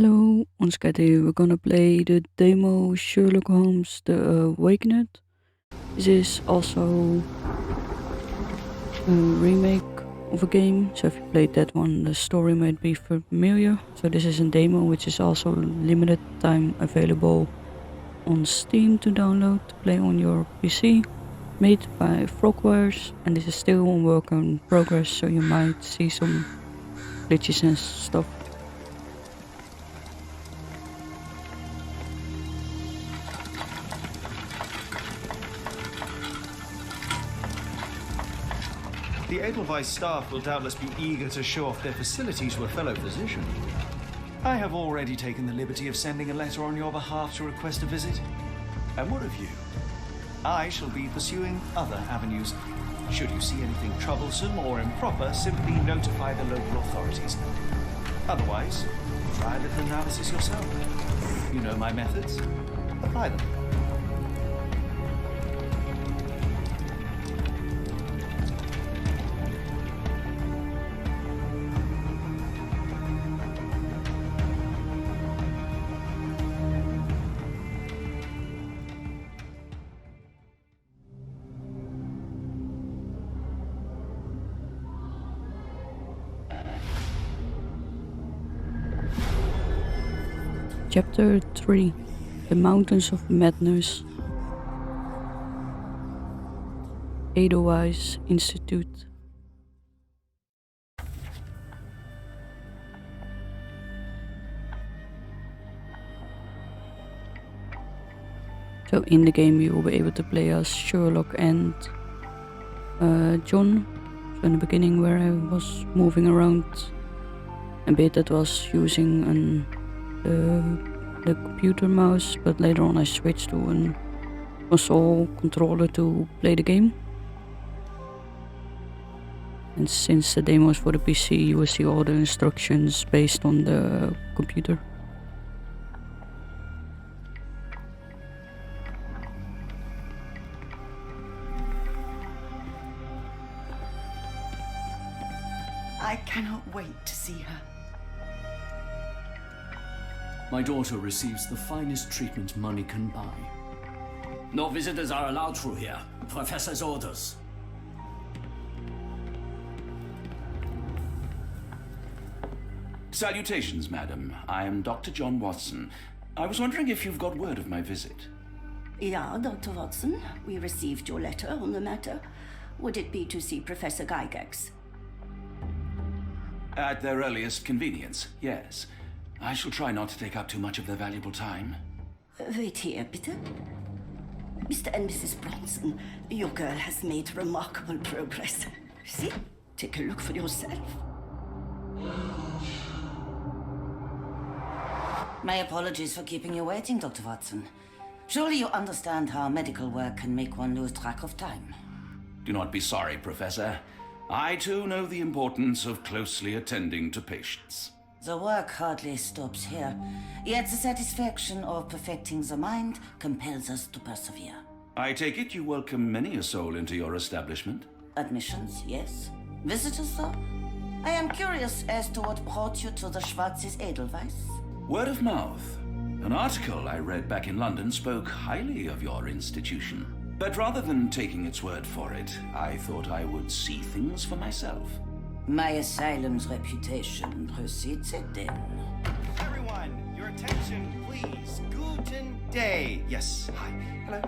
Hello, on Skadi, we're gonna play the demo Sherlock Holmes The Awakened. This is also a remake of a game, so if you played that one, the story might be familiar. So this is a demo which is also limited time available on Steam to download to play on your PC, made by Frogwares, and this is still on work in progress, so you might see some glitches and stuff. The Edelweiss staff will doubtless be eager to show off their facilities to a fellow physician. I have already taken the liberty of sending a letter on your behalf to request a visit. And what of you? I shall be pursuing other avenues. Should you see anything troublesome or improper, simply notify the local authorities. Otherwise, try a little analysis yourself. You know my methods. Apply them. Chapter 3: The Mountains of Madness. Edelweiss Institute. So in the game you will be able to play as Sherlock and John. So in the beginning where I was moving around a bit, that was using the computer mouse, but later on I switched to a console controller to play the game. And since the demo is for the PC, you will see all the instructions based on the computer. I cannot wait to see her. My daughter receives the finest treatment money can buy. No visitors are allowed through here. Professor's orders. Salutations, madam. I am Dr. John Watson. I was wondering if you've got word of my visit. Yeah, Dr. Watson, we received your letter on the matter. Would it be to see Professor Gygax? At their earliest convenience, yes. I shall try not to take up too much of their valuable time. Wait here, bitte. Mr. and Mrs. Bronson, your girl has made remarkable progress. See? Take a look for yourself. My apologies for keeping you waiting, Dr. Watson. Surely you understand how medical work can make one lose track of time. Do not be sorry, Professor. I too know the importance of closely attending to patients. The work hardly stops here, yet the satisfaction of perfecting the mind compels us to persevere. I take it you welcome many a soul into your establishment? Admissions, yes. Visitors, though? I am curious as to what brought you to the Schwarzes Edelweiss. Word of mouth. An article I read back in London spoke highly of your institution. But rather than taking its word for it, I thought I would see things for myself. My asylum's reputation precedes it then. Everyone, your attention, please. Guten Day. Yes, hi. Hello.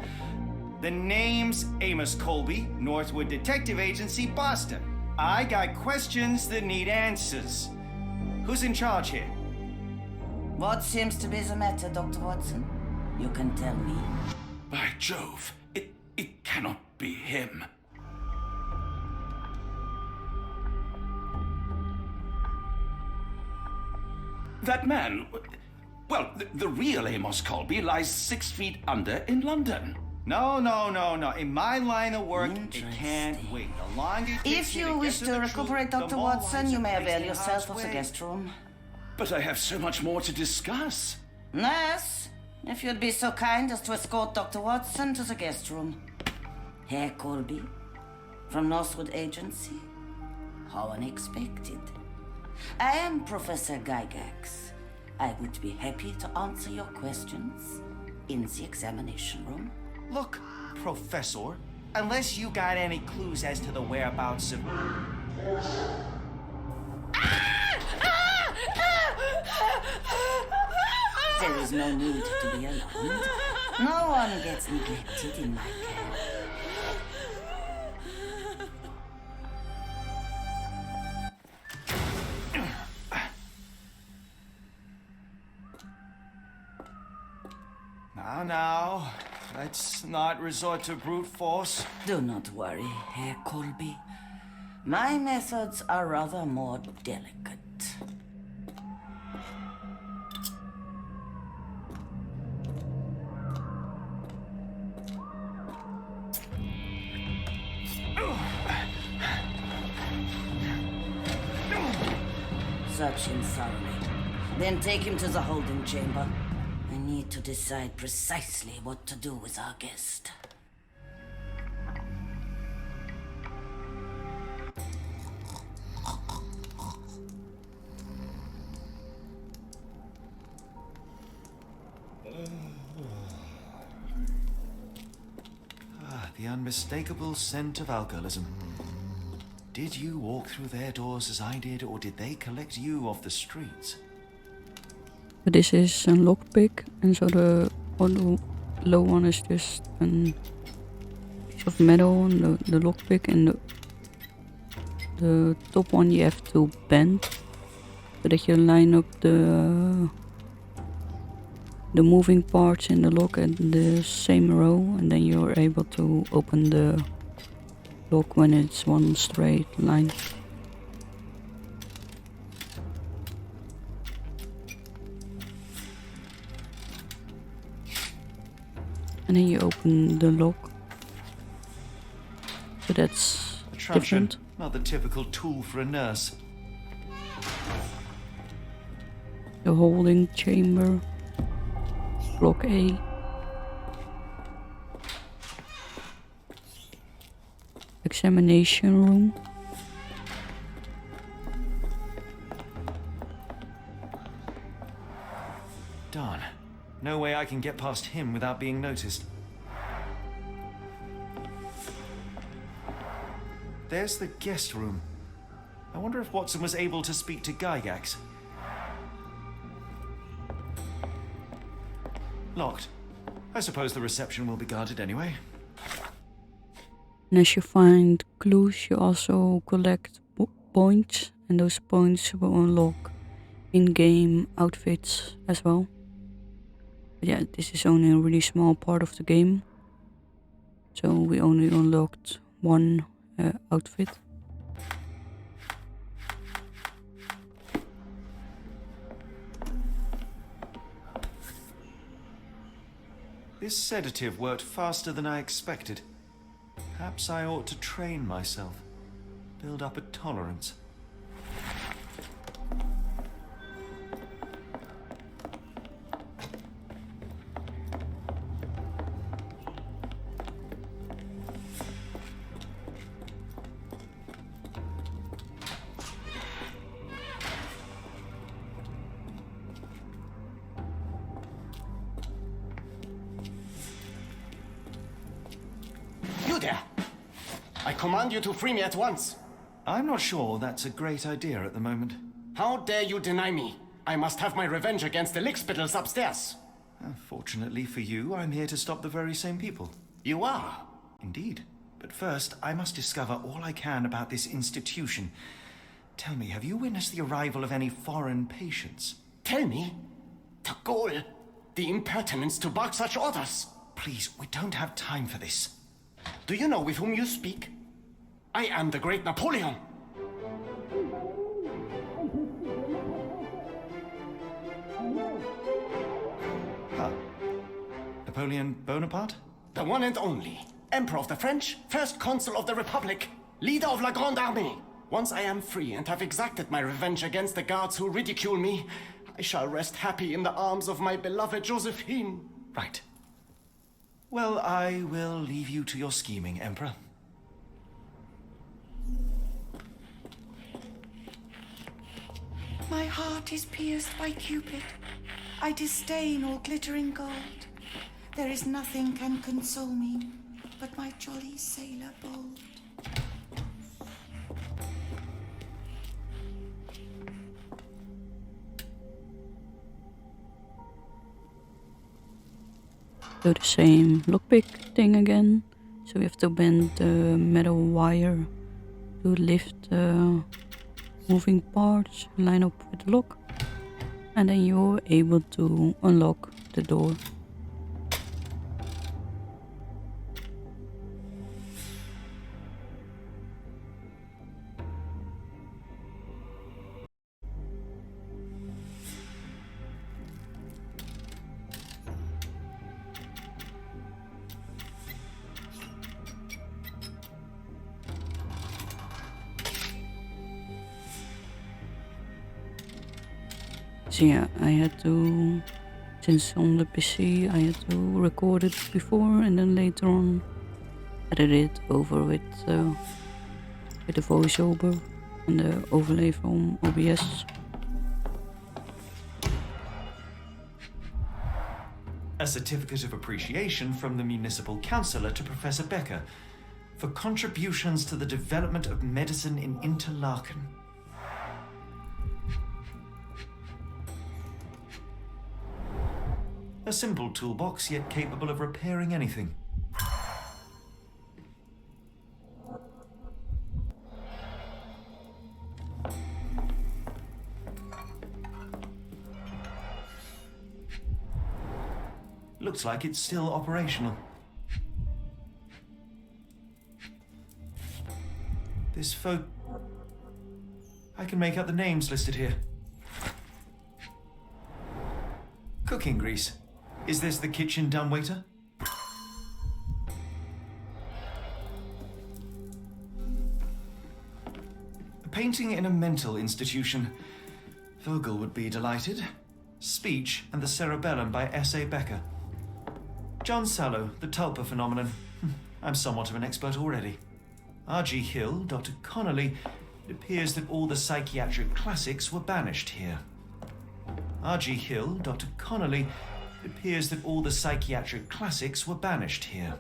The name's Amos Colby, Northwood Detective Agency, Boston. I got questions that need answers. Who's in charge here? What seems to be the matter, Dr. Watson? You can tell me. By Jove, it cannot be him. That man, well, the real Amos Colby lies 6 feet under in London. No. In my line of work, it can't wait. The longer it takes If you you to wish get to the recuperate, truth, the Dr. more Watson, lives you are may placed avail in yourself harm's of the way. guest room. But I have so much more to discuss. Nurse, if you'd be so kind as to escort Dr. Watson to the guest room. Herr Colby, from Northwood Agency. How unexpected. I am Professor Gygax. I would be happy to answer your questions in the examination room. Look, Professor, unless you got any clues as to the whereabouts of... There is no need to be alarmed. No one gets neglected in my care. Now, let's not resort to brute force. Do not worry, Herr Colby. My methods are rather more delicate. Search him thoroughly. Then take him to the holding chamber. I need to decide precisely what to do with our guest. The unmistakable scent of alcoholism. Did you walk through their doors as I did, or did they collect you off the streets? But this is a lockpick, and so the low one is just a piece of metal, and the lockpick, and the top one you have to bend so that you line up the moving parts in the lock at the same row, and then you're able to open the lock when it's one straight line. And then you open the lock. So that's A truncheon, different. not the typical tool for a nurse. The holding chamber. Block A. Examination room. Darn. No way I can get past him without being noticed. There's the guest room. I wonder if Watson was able to speak to Gygax. Locked. I suppose the reception will be guarded anyway. And as you find clues, you also collect points, and those points will unlock in-game outfits as well. But yeah, this is only a really small part of the game, so we only unlocked one outfit. This sedative worked faster than I expected. Perhaps I ought to train myself, build up a tolerance. You there! I command you to free me at once. I'm not sure that's a great idea at the moment. How dare you deny me? I must have my revenge against the lickspittles upstairs. Fortunately for you, I'm here to stop the very same people. You are? Indeed. But first, I must discover all I can about this institution. Tell me, have you witnessed the arrival of any foreign patients? Tell me? The ghoul! The impertinence to bark such orders! Please, we don't have time for this. Do you know with whom you speak? I am the great Napoleon! Huh. Napoleon Bonaparte? The one and only. Emperor of the French, first consul of the Republic, leader of La Grande Armée. Once I am free and have exacted my revenge against the guards who ridicule me, I shall rest happy in the arms of my beloved Josephine. Right. Well, I will leave you to your scheming, Emperor. My heart is pierced by Cupid. I disdain all glittering gold. There is nothing can console me but my jolly sailor bold. Do the same lockpick thing again. So we have to bend the metal wire to lift the moving parts, line up with the lock, and then you're able to unlock the door. So yeah, I had to, since on the PC I had to record it before and then later on edit it over with the voiceover and the overlay from OBS. A certificate of appreciation from the municipal councillor to Professor Becker for contributions to the development of medicine in Interlaken. A simple toolbox, yet capable of repairing anything. Looks like it's still operational. This I can make out the names listed here. Cooking grease. Is this the kitchen dumbwaiter? A painting in a mental institution. Vogel would be delighted. Speech and the Cerebellum by S.A. Becker. John Sallow, the Tulpa phenomenon. I'm somewhat of an expert already. R.G. Hill, Dr. Connolly. It appears that all the psychiatric classics were banished here. R.G. Hill, Dr. Connolly. It appears that all the psychiatric classics were banished here.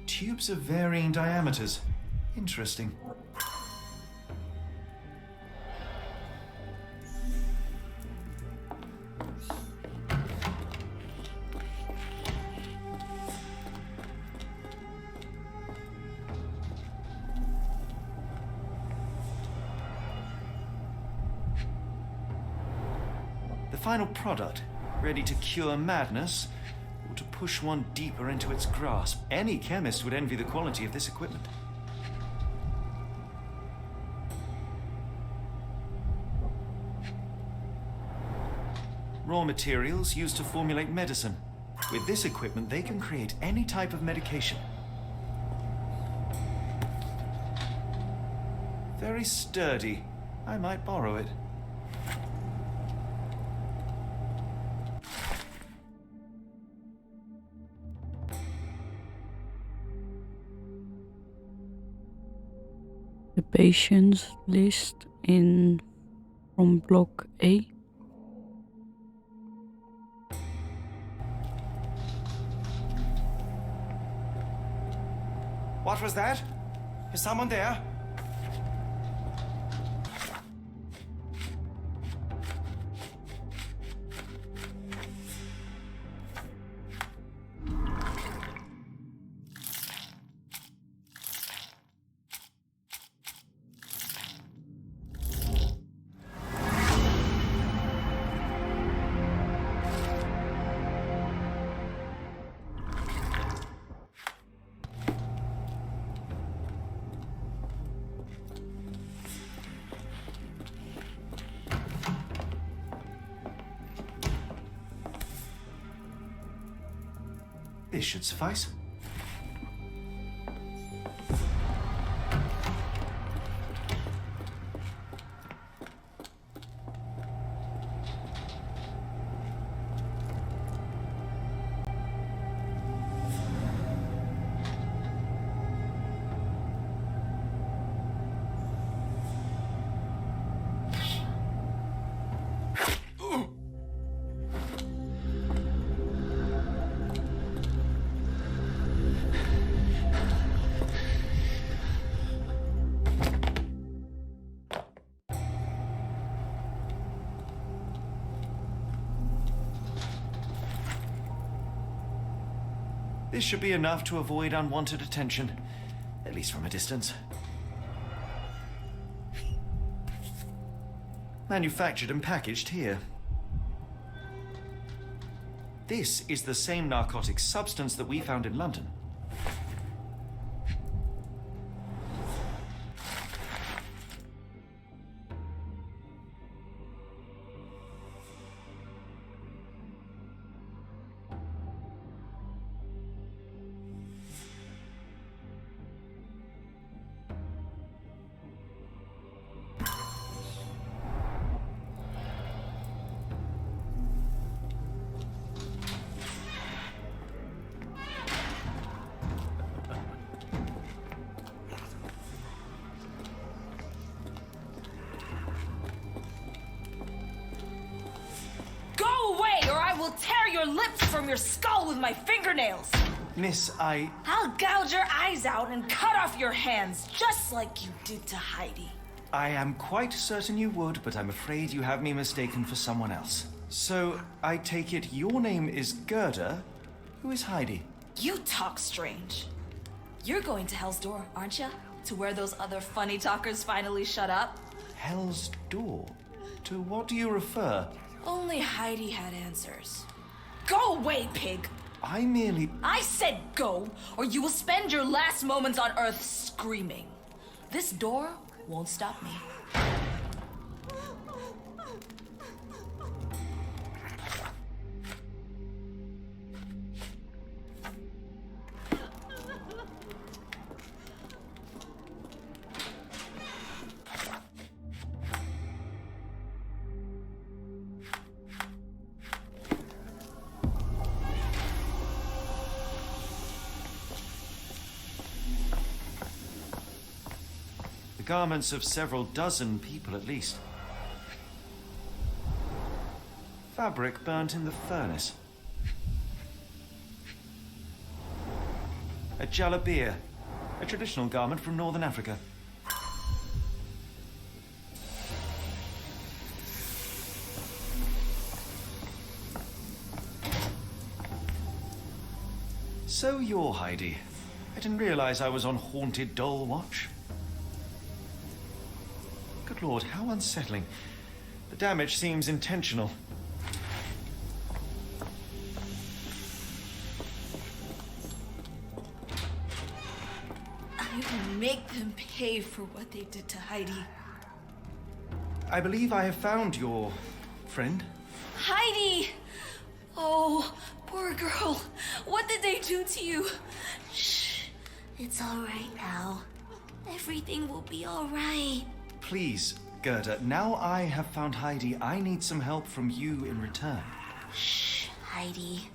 Tubes of varying diameters. Interesting. The final product, ready to cure madness, or to push one deeper into its grasp. Any chemist would envy the quality of this equipment. Raw materials used to formulate medicine. With this equipment, they can create any type of medication. Very sturdy. I might borrow it. The patients list from block A. What was that? Is someone there? This should suffice. This should be enough to avoid unwanted attention, at least from a distance. Manufactured and packaged here. This is the same narcotic substance that we found in London. Lips from your skull with my fingernails. Miss, I'll gouge your eyes out and cut off your hands, just like you did to Heidi. I am quite certain you would, but I'm afraid you have me mistaken for someone else. So, I take it your name is Gerda? Who is Heidi? You talk strange. You're going to Hell's Door, aren't you? To where those other funny talkers finally shut up? Hell's Door? To what do you refer? Only Heidi had answers. Go away, pig! I said go, or you will spend your last moments on Earth screaming. This door won't stop me. The garments of several dozen people at least. Fabric burnt in the furnace. A jalabia, a traditional garment from northern Africa. So you're Heidi. I didn't realize I was on haunted doll watch. Good Lord, how unsettling. The damage seems intentional. I will make them pay for what they did to Heidi. I believe I have found your friend. Heidi! Oh, poor girl. What did they do to you? Shh. It's all right now. Everything will be all right. Please, Gerda, now I have found Heidi, I need some help from you in return. Shh, Heidi.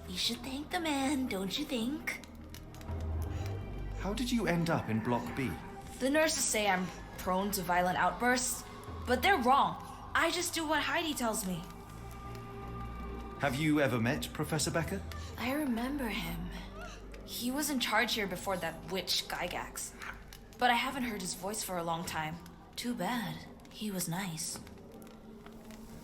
We should thank the man, don't you think? How did you end up in Block B? The nurses say I'm prone to violent outbursts, but they're wrong. I just do what Heidi tells me. Have you ever met Professor Becker? I remember him. He was in charge here before that witch Gygax. But I haven't heard his voice for a long time. Too bad. He was nice.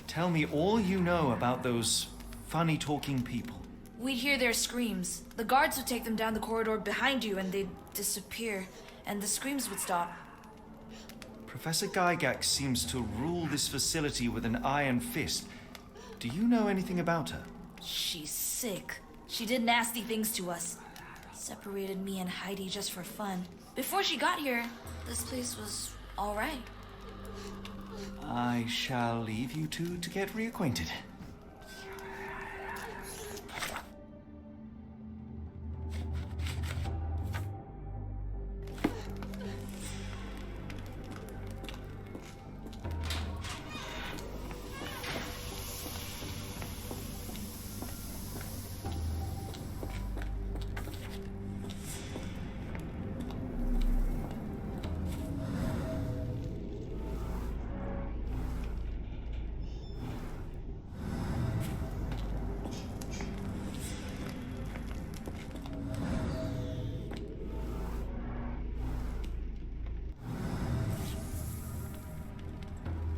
Tell me all you know about those funny-talking people. We'd hear their screams. The guards would take them down the corridor behind you and they'd disappear, and the screams would stop. Professor Gygax seems to rule this facility with an iron fist. Do you know anything about her? She's sick. She did nasty things to us. Separated me and Heidi just for fun. Before she got here, this place was all right. I shall leave you two to get reacquainted.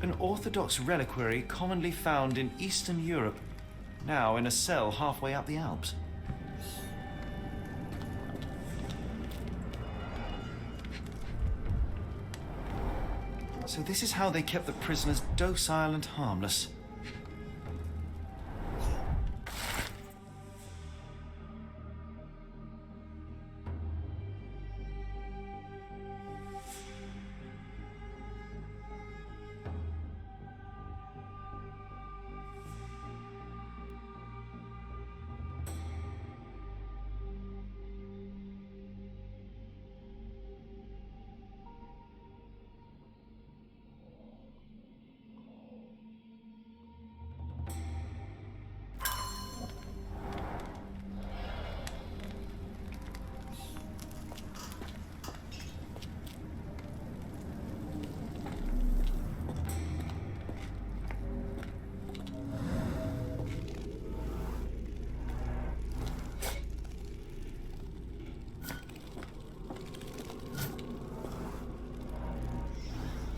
An Orthodox reliquary commonly found in Eastern Europe, now in a cell halfway up the Alps. So this is how they kept the prisoners docile and harmless.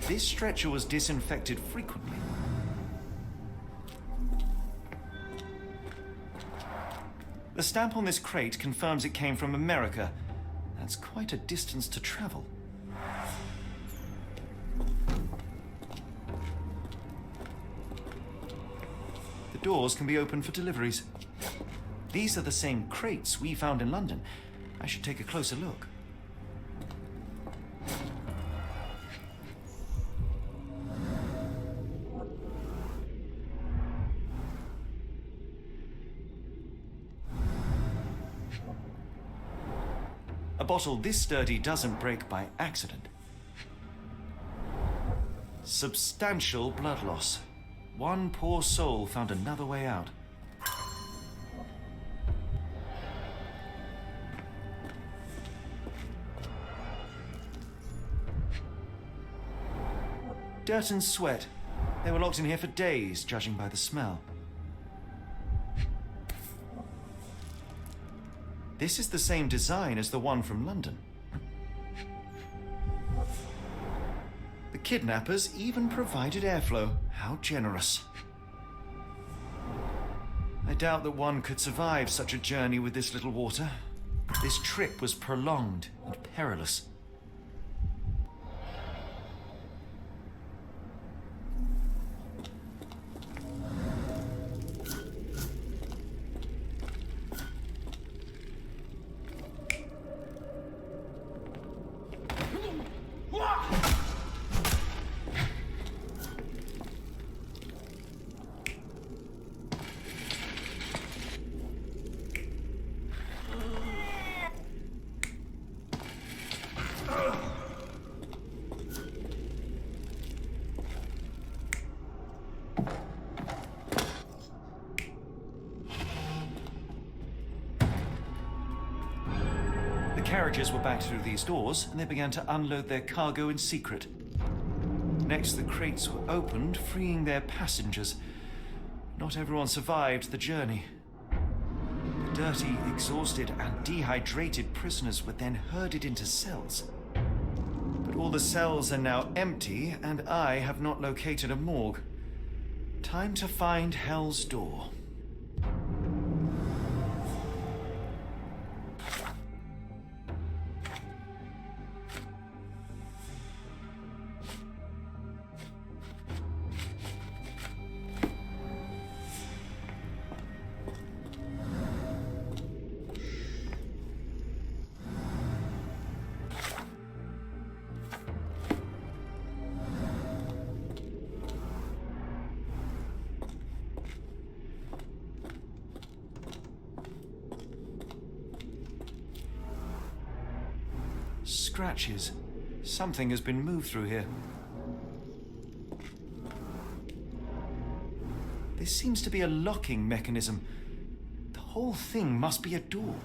This stretcher was disinfected frequently. The stamp on this crate confirms it came from America. That's quite a distance to travel. The doors can be opened for deliveries. These are the same crates we found in London. I should take a closer look. A bottle this sturdy doesn't break by accident. Substantial blood loss. One poor soul found another way out. Dirt and sweat. They were locked in here for days, judging by the smell. This is the same design as the one from London. The kidnappers even provided airflow. How generous. I doubt that one could survive such a journey with this little water. This trip was prolonged and perilous. Carriages were backed through these doors, and they began to unload their cargo in secret. Next, the crates were opened, freeing their passengers. Not everyone survived the journey. The dirty, exhausted, and dehydrated prisoners were then herded into cells. But all the cells are now empty, and I have not located a morgue. Time to find Hell's Door. Scratches. Something has been moved through here. This seems to be a locking mechanism. The whole thing must be a door.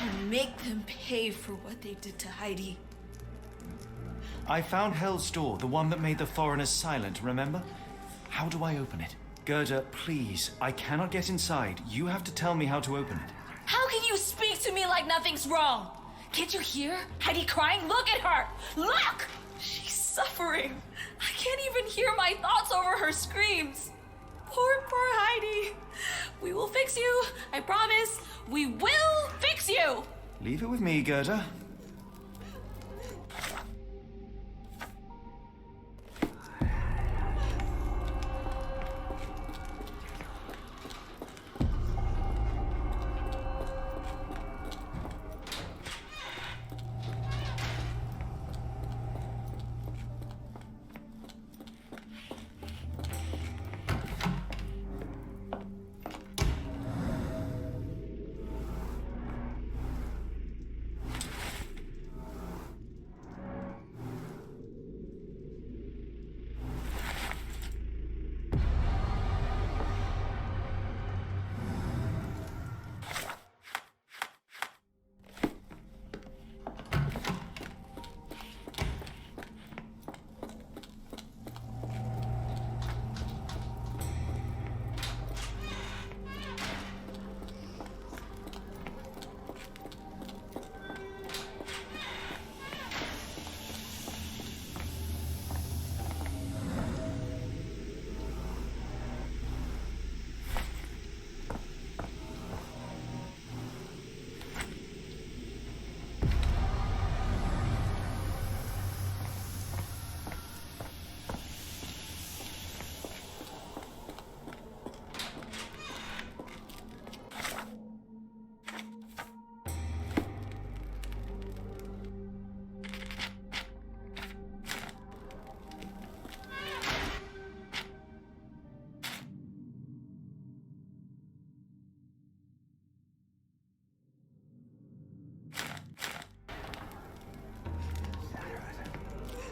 and make them pay for what they did to Heidi. I found Hell's Door, the one that made the foreigners silent, remember? How do I open it? Gerda, please, I cannot get inside. You have to tell me how to open it. How can you speak to me like nothing's wrong? Can't you hear Heidi crying? Look at her! Look! She's suffering. I can't even hear my thoughts over her screams. Poor Heidi. We will fix you. I promise. We will fix you. Leave it with me, Gerda.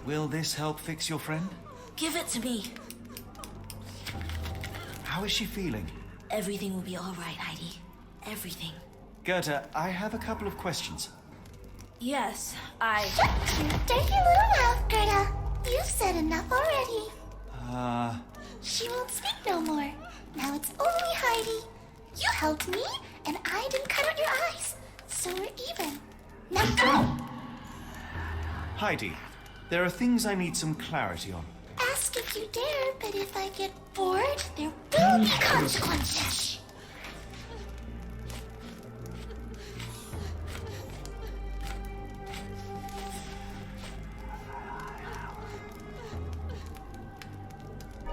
Will this help fix your friend? Give it to me. How is she feeling? Everything will be all right, Heidi. Everything. Gerda, I have a couple of questions. Yes, Shut your dirty little mouth, Gerda. You've said enough already. She won't speak no more. Now it's only Heidi. You helped me, and I didn't cut out your eyes. So we're even. Now go! Heidi, there are things I need some clarity on. Ask if you dare, but if I get bored, there will be consequences.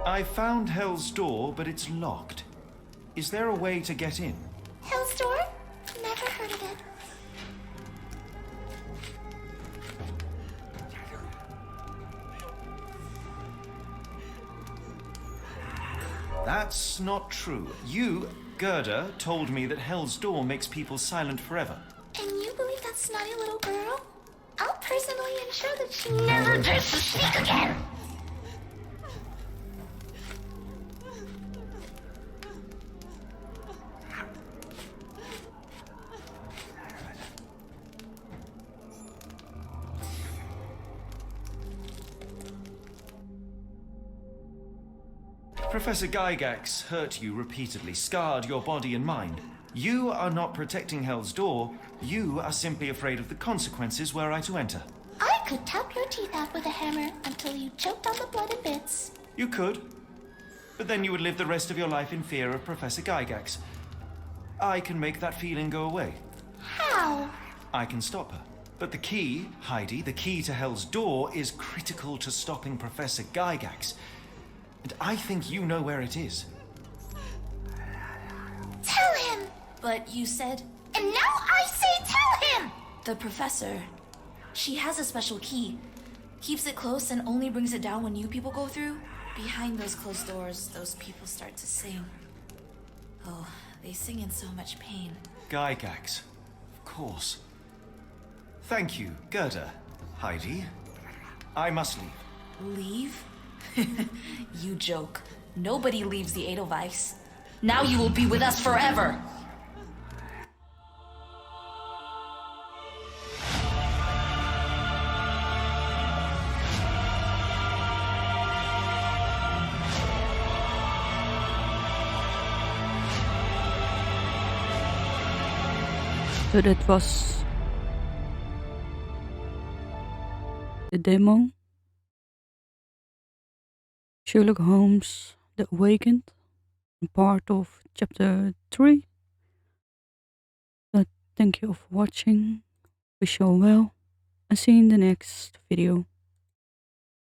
I found Hell's Door, but it's locked. Is there a way to get in? Hell's Door? Never heard of it. That's not true. You, Gerda, told me that Hell's Door makes people silent forever. And you believe that snotty little girl? I'll personally ensure that she never dares to speak again! Professor Gygax hurt you repeatedly, scarred your body and mind. You are not protecting Hell's Door. You are simply afraid of the consequences were I to enter. I could tap your teeth out with a hammer until you choked on the blood in bits. You could, but then you would live the rest of your life in fear of Professor Gygax. I can make that feeling go away. How? I can stop her. But the key, Heidi, the key to Hell's Door is critical to stopping Professor Gygax. And I think you know where it is. Tell him! but you said... And now I say tell him! The professor. She has a special key. Keeps it close and only brings it down when new people go through. Behind those closed doors, those people start to sing. Oh, they sing in so much pain. Gygax. Of course. Thank you, Gerda. Heidi. I must leave. Leave? You joke. Nobody leaves the Edelweiss. Now you will be with us forever! So that was the demo. Sherlock Holmes The Awakened, part of chapter 3. So thank you for watching. Wish you all well and see you in the next video.